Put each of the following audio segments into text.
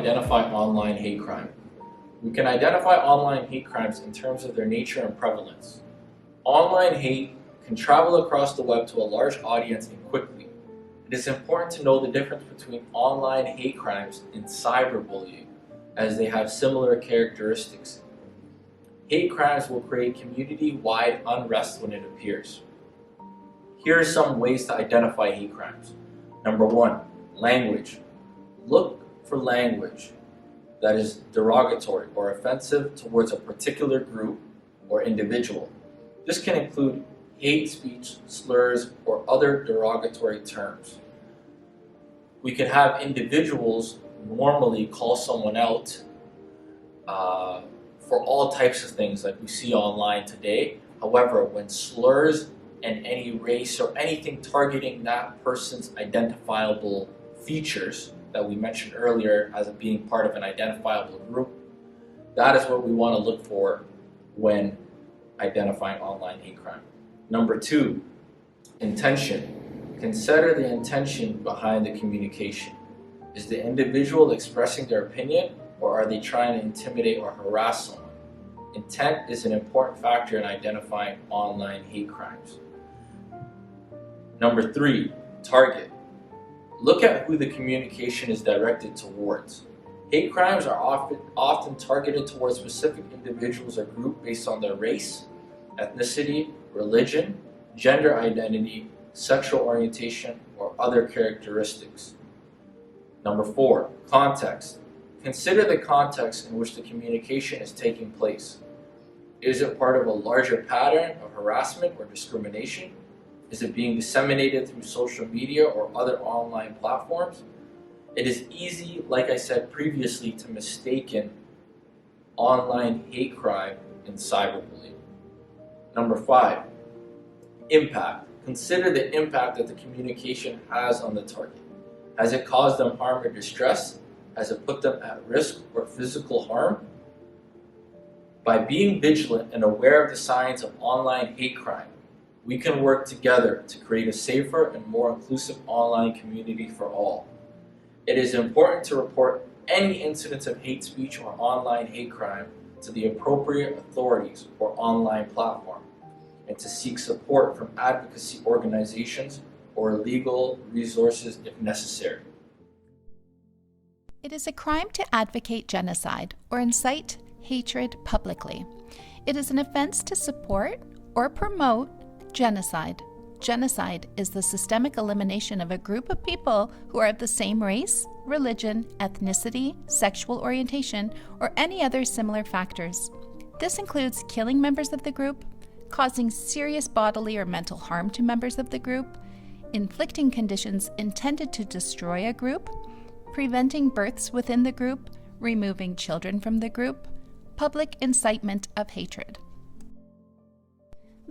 identify online hate crime. We can identify online hate crimes in terms of their nature and prevalence. Online hate can travel across the web to a large audience and quickly. It is important to know the difference between online hate crimes and cyberbullying, as they have similar characteristics. Hate crimes will create community-wide unrest when it appears. Here are some ways to identify hate crimes. Number 1, language. Look for language that is derogatory or offensive towards a particular group or individual. This can include hate speech, slurs, or other derogatory terms. We can have individuals normally call someone out for all types of things like we see online today. However, when slurs and any race or anything targeting that person's identifiable features that we mentioned earlier as being part of an identifiable group, that is what we want to look for when identifying online hate crime. Number 2, intention. Consider the intention behind the communication. Is the individual expressing their opinion, or are they trying to intimidate or harass someone? Intent is an important factor in identifying online hate crimes. Number 3, target. Look at who the communication is directed towards. Hate crimes are often targeted towards specific individuals or groups based on their race, ethnicity, religion, gender identity, sexual orientation, or other characteristics. Number 4, context. Consider the context in which the communication is taking place. Is it part of a larger pattern of harassment or discrimination? Is it being disseminated through social media or other online platforms? It is easy, like I said previously, to mistake online hate crime and cyberbullying. Number 5, impact. Consider the impact that the communication has on the target. Has it caused them harm or distress? Has it put them at risk or physical harm? By being vigilant and aware of the signs of online hate crime, we can work together to create a safer and more inclusive online community for all. It is important to report any incidents of hate speech or online hate crime to the appropriate authorities or online platform, and to seek support from advocacy organizations or legal resources if necessary. It is a crime to advocate genocide or incite hatred publicly. It is an offense to support or promote genocide. Genocide is the systemic elimination of a group of people who are of the same race, religion, ethnicity, sexual orientation, or any other similar factors. This includes killing members of the group, causing serious bodily or mental harm to members of the group, inflicting conditions intended to destroy a group, preventing births within the group, removing children from the group, public incitement of hatred.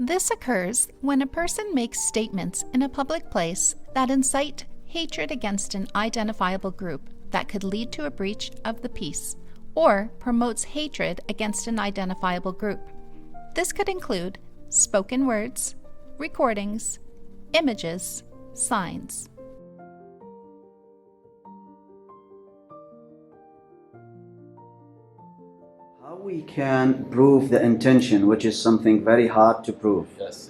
This occurs when a person makes statements in a public place that incite hatred against an identifiable group that could lead to a breach of the peace, or promotes hatred against an identifiable group. This could include spoken words, recordings, images, signs. How we can prove the intention, which is something very hard to prove. Yes.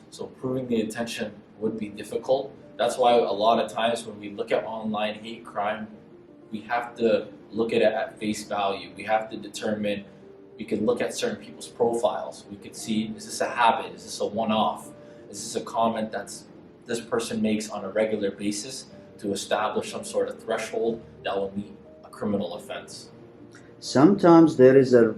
So proving the intention would be difficult. That's why a lot of times when we look at online hate crime, we have to look at it at face value. We have to determine, we could look at certain people's profiles. We could see, is this a habit? Is this a one-off? Is this a comment this person makes on a regular basis to establish some sort of threshold that will meet a criminal offense? Sometimes there is a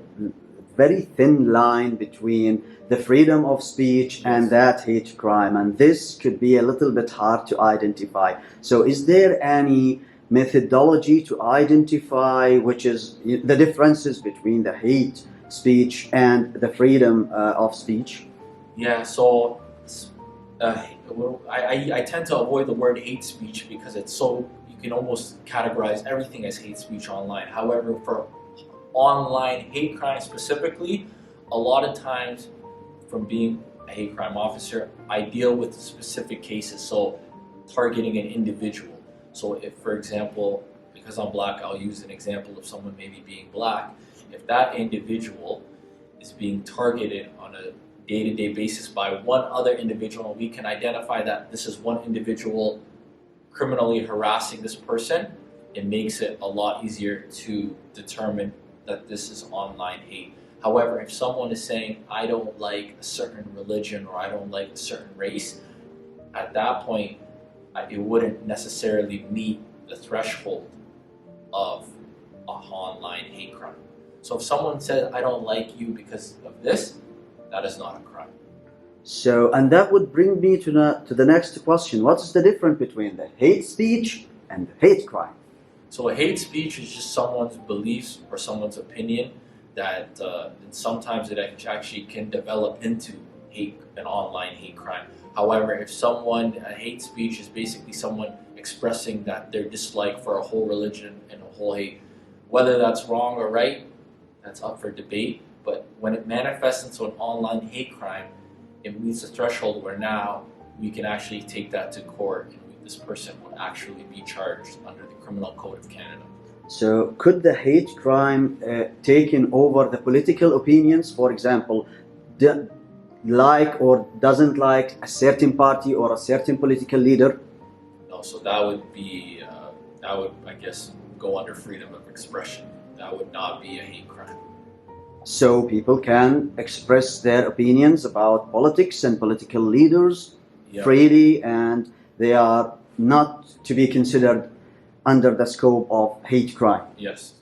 very thin line between the freedom of speech and that hate crime, and this could be a little bit hard to identify. So is there any methodology to identify which is the differences between the hate speech and the freedom of speech? Yeah, so I tend to avoid the word hate speech because it's so, you can almost categorize everything as hate speech online. However, for online hate crime specifically, a lot of times, from being a hate crime officer, I deal with specific cases, so targeting an individual. So if, for example, because I'm black, I'll use an example of someone maybe being black. If that individual is being targeted on a day-to-day basis by one other individual, and we can identify that this is one individual criminally harassing this person, it makes it a lot easier to determine that this is online hate. However, if someone is saying, I don't like a certain religion or I don't like a certain race, at that point, it wouldn't necessarily meet the threshold of an online hate crime. So if someone says, I don't like you because of this, that is not a crime. So, and that would bring me to the next question. What is the difference between the hate speech and the hate crime? So a hate speech is just someone's beliefs or someone's opinion that and sometimes it actually can develop into an online hate crime. However, if a hate speech is basically someone expressing that their dislike for a whole religion and a whole hate, whether that's wrong or right, that's up for debate. But when it manifests into an online hate crime, it meets a threshold where now we can actually take that to court and this person would actually be charged under the Criminal Code of Canada. So could the hate crime taken over the political opinions? For example, like or doesn't like a certain party or a certain political leader? No, so that would I guess, go under freedom of expression. That would not be a hate crime. So people can express their opinions about politics and political leaders freely, and they are not to be considered under the scope of hate crime. Yes.